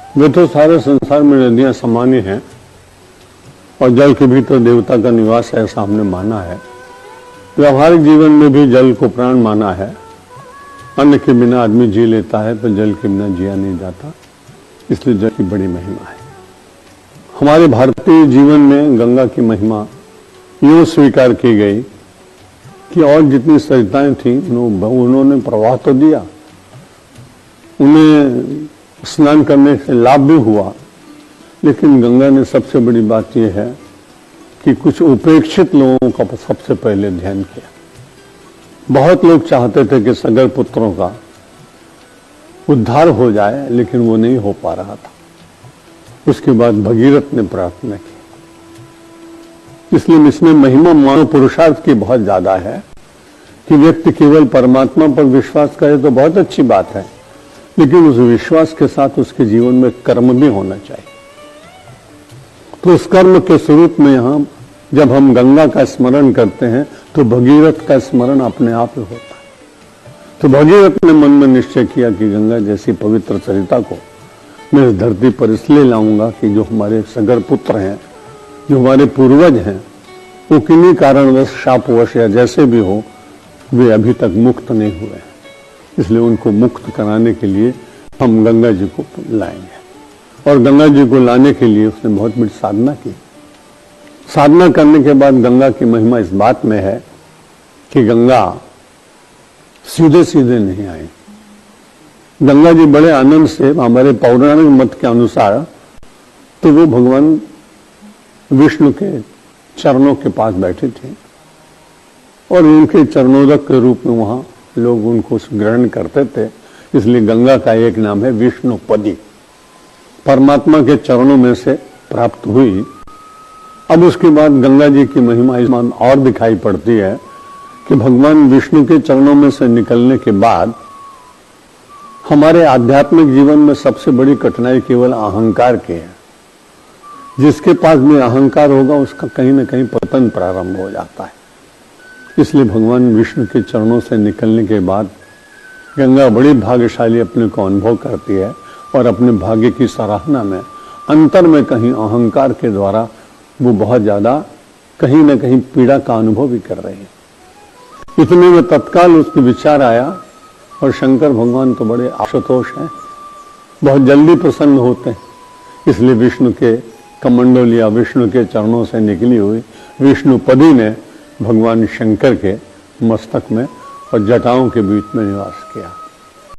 वे तो सारे संसार में नदियां सामान्य हैं और जल के भीतर देवता का निवास है, ऐसा हमने माना है। व्यवहारिक जीवन में भी जल को प्राण माना है। अन्न के बिना आदमी जी लेता है तो जल के बिना जिया नहीं जाता, इसलिए जल की बड़ी महिमा है। हमारे भारतीय जीवन में गंगा की महिमा यूं स्वीकार की गई कि और जितनी सरिताएं थी उन्होंने प्रवाह तो दिया, उन्हें स्नान करने से लाभ भी हुआ, लेकिन गंगा ने सबसे बड़ी बात यह है कि कुछ उपेक्षित लोगों का सबसे पहले ध्यान किया। बहुत लोग चाहते थे कि सगर पुत्रों का उद्धार हो जाए, लेकिन वो नहीं हो पा रहा था। उसके बाद भगीरथ ने प्रार्थना की। इसलिए इसमें महिमा मानव पुरुषार्थ की बहुत ज्यादा है कि व्यक्ति केवल परमात्मा पर विश्वास करे तो बहुत अच्छी बात है, लेकिन उस विश्वास के साथ उसके जीवन में कर्म भी होना चाहिए। तो उस कर्म के स्वरूप में यहां जब हम गंगा का स्मरण करते हैं तो भगीरथ का स्मरण अपने आप ही होता है। तो भगीरथ ने मन में निश्चय किया कि गंगा जैसी पवित्र सरिता को मैं इस धरती पर इसलिए लाऊंगा कि जो हमारे सगर पुत्र हैं, जो हमारे पूर्वज हैं, वो किन्हीं कारणवश शापवश या जैसे भी हो वे अभी तक मुक्त नहीं हुए, इसलिए उनको मुक्त कराने के लिए हम गंगा जी को लाएंगे। और गंगा जी को लाने के लिए उसने बहुत बड़ी साधना की। साधना करने के बाद गंगा की महिमा इस बात में है कि गंगा सीधे सीधे नहीं आई। गंगा जी बड़े आनंद से, हमारे पौराणिक मत के अनुसार तो वो भगवान विष्णु के चरणों के पास बैठे थे और उनके चरणोदक के रूप में वहां लोग उनको ग्रहण करते थे, इसलिए गंगा का एक नाम है विष्णुपदी, परमात्मा के चरणों में से प्राप्त हुई। अब उसके बाद गंगा जी की महिमा इसमें और दिखाई पड़ती है कि भगवान विष्णु के चरणों में से निकलने के बाद हमारे आध्यात्मिक जीवन में सबसे बड़ी कठिनाई केवल अहंकार की है। जिसके पास भी अहंकार होगा उसका कहीं ना कहीं पतन प्रारंभ हो जाता है। इसलिए भगवान विष्णु के चरणों से निकलने के बाद गंगा बड़ी भाग्यशाली अपने को अनुभव करती है और अपने भाग्य की सराहना में अंतर में कहीं अहंकार के द्वारा वो बहुत ज्यादा कहीं ना कहीं पीड़ा का अनुभव भी कर रही है। इतने में तत्काल उसके विचार आया और शंकर भगवान तो बड़े आशुतोष हैं, बहुत जल्दी प्रसन्न होते हैं, इसलिए विष्णु के कमंडल या विष्णु के चरणों से निकली हुई विष्णुपदी ने भगवान शंकर के मस्तक में और जटाओं के बीच में निवास किया।